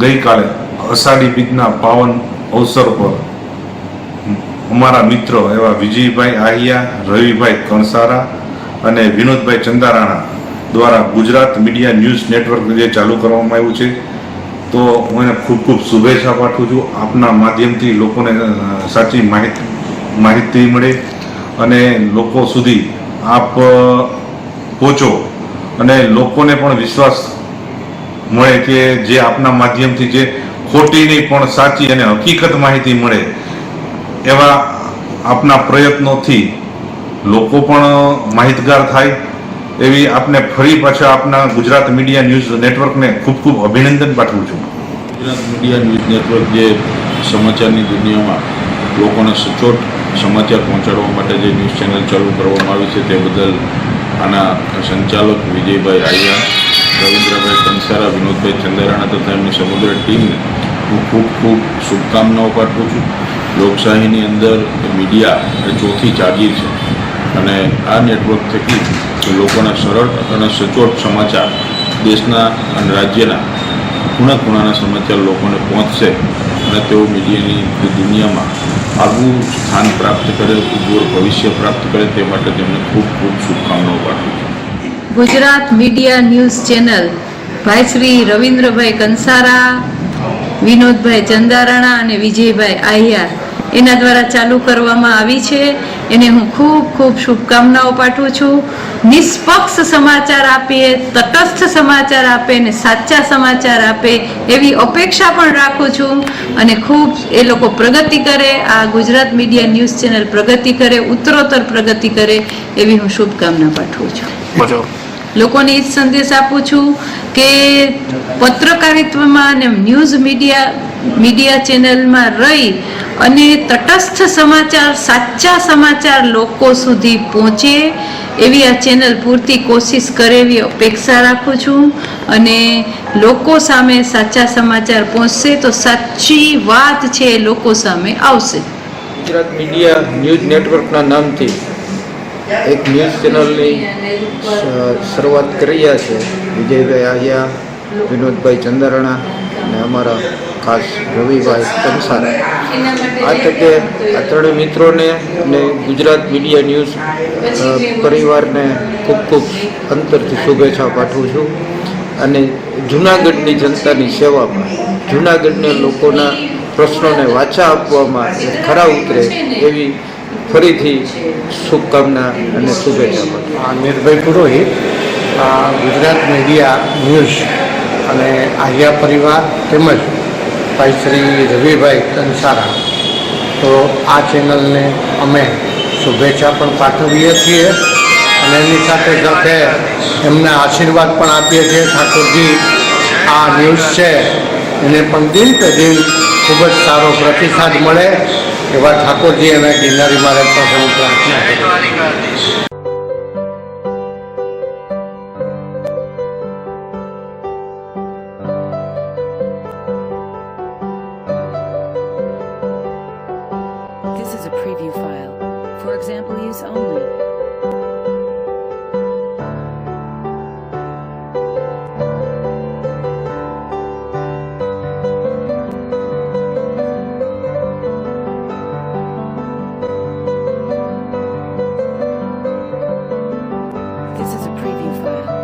ગઈકાલે અષાઢી બીજના પાવન અવસર પર અમારા મિત્રો એવા વિજયભાઈ આહિયા, રવિભાઈ કણસારા અને વિનોદભાઈ ચંદારાણા દ્વારા ગુજરાત મીડિયા ન્યૂઝ નેટવર્ક જે ચાલુ કરવામાં આવ્યું છે, તો હું એને ખૂબ ખૂબ શુભેચ્છા પાઠવું છું. આપના માધ્યમથી લોકોને સાચી માહિતી મળે અને લોકો સુધી આપ પહોંચો અને લોકોને પણ વિશ્વાસ મળે કે જે આપના માધ્યમથી જે ખોટી નહીં પણ સાચી અને હકીકત માહિતી મળે, એવા આપના પ્રયત્નોથી લોકો પણ માહિતગાર થાય, એવી આપને ફરી પાછા આપના ગુજરાત મીડિયા ન્યૂઝ નેટવર્કને ખૂબ ખૂબ અભિનંદન પાઠવું છું. ગુજરાત મીડિયા ન્યૂઝ નેટવર્ક જે સમાચારની દુનિયામાં લોકોને સચોટ સમાચાર પહોંચાડવા માટે જે ન્યૂઝ ચેનલ ચાલુ કરવામાં આવી છે, તે બદલ આના સંચાલક વિજયભાઈ આહિયા, રવિન્દ્રભાઈ કંસારા, વિનોદભાઈ ચંદારાણા તથા એમની સમગ્ર ટીમને હું ખૂબ ખૂબ શુભકામનાઓ પાઠવું છું. લોકશાહીની અંદર મીડિયા એ ચોથી જાગીર છે અને આ નેટવર્ક થકી લોકોના સરળ અને સચોટ સમાચાર, દેશના અને રાજ્યના ખૂણા ખૂણાના સમાચાર લોકોને પહોંચશે અને તેઓ મીડિયાની દુનિયામાં આગવું સ્થાન પ્રાપ્ત કરે, ઉજ્જવળ ભવિષ્ય પ્રાપ્ત કરે, તે માટે તેમને ખૂબ ખૂબ શુભકામનાઓ પાઠવું છું. ગુજરાત મીડિયા ન્યૂઝ ચેનલ ભાઈ શ્રી રવિન્દ્રભાઈ કંસારા, વિનોદભાઈ ચંદારાણા અને વિજયભાઈ આહિયા એના દ્વારા ચાલુ કરવામાં આવી છે. એને હું ખૂબ ખૂબ શુભકામનાઓ પાઠવું છું. નિષ્પક્ષ સમાચાર આપે, તટસ્થ સમાચાર આપે અને સાચા સમાચાર આપે એવી અપેક્ષા પણ રાખું છું અને ખૂબ એ લોકો પ્રગતિ કરે, આ ગુજરાત મીડિયા ન્યૂઝ ચેનલ પ્રગતિ કરે, ઉત્તરોત્તર પ્રગતિ કરે એવી હું શુભકામના પાઠવું છું. લોકોને એ જ સંદેશ આપું છું કે પત્રકારિત્વમાં અને ન્યૂઝ મીડિયા ચેનલમાં રહી અને તટસ્થ સમાચાર, સાચા સમાચાર લોકો સુધી પહોંચે એવી આ ચેનલ પૂરતી કોશિશ કરે એવી અપેક્ષા રાખું છું અને લોકો સામે સાચા સમાચાર પહોંચશે તો સાચી વાત છે એ લોકો સામે આવશે. ગુજરાત મીડિયા ન્યૂઝ નેટવર્કના નામથી એક ન્યૂઝ ચેનલની શરૂઆત કરી રહ્યા છે વિજયભાઈ આહિયા, વિનોદભાઈ ચંદારાણા અને અમારા ખાસ રવિભાઈ કંસારા. આ તકે આ ત્રણેય મિત્રોને અને ગુજરાત મીડિયા ન્યૂઝ પરિવારને ખૂબ ખૂબ અંતરથી શુભેચ્છા પાઠવું છું અને જૂનાગઢની જનતાની સેવામાં, જૂનાગઢના લોકોના પ્રશ્નોને વાચા આપવામાં ખરા ઉતરે એવી ફરીથી શુભકામના અને શુભેચ્છા પાઠવું. નિર્ભય પુરોહિત, ગુજરાત મીડિયા ન્યૂઝ અને આહિયા પરિવાર તેમજ ભાઈ શ્રી રવિભાઈ કંસારા, તો આ ચેનલને અમે શુભેચ્છા પણ પાઠવીએ છીએ અને એની સાથે સાથે એમને આશીર્વાદ પણ આપીએ છીએ. ઠાકોરજી આ ન્યૂઝ છે એને પણ દિન પે દિન ખૂબ જ સારો પ્રતિસાદ મળે એવા ઠાકોરજી અને ગિરનારી મહારાજ પાસે હું પ્રાર્થના કરું. This is a preview file. For example use only. This is a preview file.